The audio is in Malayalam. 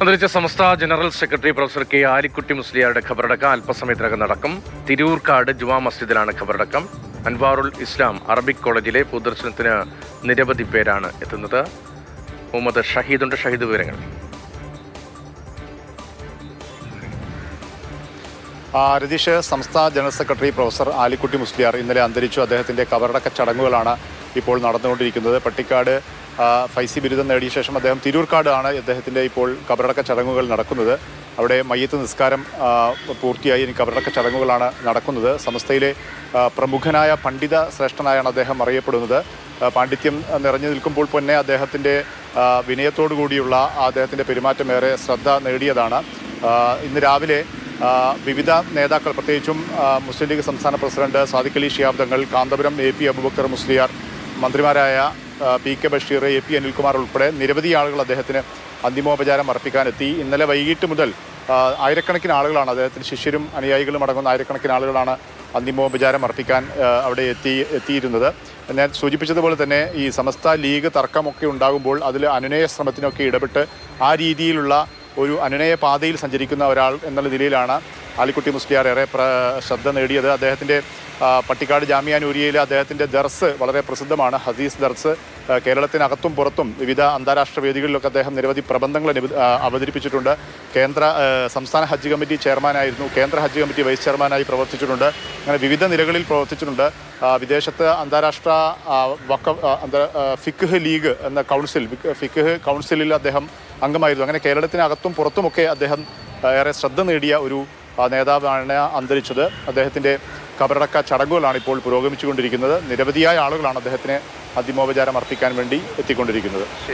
അന്തരിച്ച സംസ്ഥാന general secretary professor K Alikutty മുസ്ലിയാരുടെ ഖബറടക്കം അല്പസമയത്തിനകം നടക്കും. തിരൂർക്കാട് ജുമാ മസ്ജിദിലാണ് ഖബറടക്കം. അൻവാറുൽ ഇസ്ലാം അറബിക് കോളേജിലെ പൊതുദർശനത്തിന് നിരവധി പേരാണ് എത്തുന്നത്. മുഹമ്മദ് ഷഹീദുണ്ട്. ഷഹീദ് വിവരങ്ങൾ. രതീഷ്, സംസ്ഥാന general secretary professor Alikutty Musliyar ഇന്നലെ അന്തരിച്ചു. അദ്ദേഹത്തിൻ്റെ ഖബറടക്ക ചടങ്ങുകളാണ് ഇപ്പോൾ നടന്നുകൊണ്ടിരിക്കുന്നത്. പട്ടിക്കാട് ഫൈസി ബിരുദം നേടിയ ശേഷം അദ്ദേഹം തിരൂർക്കാടാണ് അദ്ദേഹത്തിൻ്റെ ഇപ്പോൾ ഖബറടക്ക ചടങ്ങുകൾ നടക്കുന്നത്. അവിടെ മയ്യത്ത് നിസ്കാരം പൂർത്തിയായി. ഇനി ഖബറടക്ക ചടങ്ങുകളാണ് നടക്കുന്നത്. സമസ്തയിലെ പ്രമുഖനായ പണ്ഡിത ശ്രേഷ്ഠനായാണ് അദ്ദേഹം അറിയപ്പെടുന്നത്. പാണ്ഡിത്യം നിറഞ്ഞു നിൽക്കുമ്പോൾ തന്നെ അദ്ദേഹത്തിൻ്റെ വിനയത്തോടു കൂടിയുള്ള അദ്ദേഹത്തിൻ്റെ പെരുമാറ്റം ഏറെ ശ്രദ്ധ നേടിയതാണ്. ഇന്ന് രാവിലെ വിവിധ നേതാക്കൾ, പ്രത്യേകിച്ചും മുസ്ലിം ലീഗ് സംസ്ഥാന പ്രസിഡന്റ് സാദിഖ് അലി ശിഹാബ് തങ്ങൾ, കാന്തപുരം AP അബൂബക്കർ മുസ്ലിയാർ, മന്ത്രിമാരായ PK ബഷീർ, AP അനിൽകുമാർ ഉൾപ്പെടെ നിരവധി ആളുകൾ അദ്ദേഹത്തിന് അന്തിമോപചാരം അർപ്പിക്കാനെത്തി. ഇന്നലെ വൈകിട്ട് മുതൽ ആയിരക്കണക്കിന് ആളുകളാണ്, അദ്ദേഹത്തിൻ്റെ ശിഷ്യരും അനുയായികളും അടങ്ങുന്ന ആയിരക്കണക്കിന് ആളുകളാണ് അന്തിമോപചാരം അർപ്പിക്കാൻ അവിടെ എത്തിയിരുന്നത്. ഞാൻ സൂചിപ്പിച്ചതുപോലെ തന്നെ ഈ സമസ്ത ലീഗ് തർക്കമൊക്കെ ഉണ്ടാകുമ്പോൾ അതിൽ അനുനയ ശ്രമത്തിനൊക്കെ ഇടപെട്ട് ആ രീതിയിലുള്ള ഒരു അനുനയ പാതയിൽ സഞ്ചരിക്കുന്ന ഒരാൾ എന്നുള്ള നിലയിലാണ് ആലിക്കുട്ടി മുസ്ലിയാർ ഏറെ ശ്രദ്ധ നേടിയത്. അദ്ദേഹത്തിൻ്റെ പട്ടിക്കാട് ജാമിയ നൂരിയയിലെ അദ്ദേഹത്തിൻ്റെ ദർസ് വളരെ പ്രസിദ്ധമാണ്. ഹദീസ് ദർസ് കേരളത്തിനകത്തും പുറത്തും വിവിധ അന്താരാഷ്ട്ര വേദികളിലൊക്കെ അദ്ദേഹം നിരവധി പ്രബന്ധങ്ങൾ അവതരിപ്പിച്ചിട്ടുണ്ട്. സംസ്ഥാന ഹജ്ജ് കമ്മിറ്റി ചെയർമാനായിരുന്നു. കേന്ദ്ര ഹജ്ജ് കമ്മിറ്റി വൈസ് ചെയർമാനായി പ്രവർത്തിച്ചിട്ടുണ്ട്. അങ്ങനെ വിവിധ നിലകളിൽ പ്രവർത്തിച്ചിട്ടുണ്ട്. വിദേശത്ത് അന്താരാഷ്ട്ര ഫിഖ് ലീഗ് എന്ന ഫിഖ് കൗൺസിലിൽ അദ്ദേഹം അംഗമായിരുന്നു. അങ്ങനെ കേരളത്തിനകത്തും പുറത്തുമൊക്കെ അദ്ദേഹം ഏറെ ശ്രദ്ധ നേടിയ ഒരു നേതാവാണ് അന്തരിച്ചത്. അദ്ദേഹത്തിൻ്റെ ഖബറടക്ക ചടങ്ങുകളാണ് ഇപ്പോൾ പുരോഗമിച്ചുകൊണ്ടിരിക്കുന്നത്. നിരവധിയായ ആളുകളാണ് അദ്ദേഹത്തിന് അന്തിമോപചാരം അർപ്പിക്കാൻ വേണ്ടി എത്തിക്കൊണ്ടിരിക്കുന്നത്.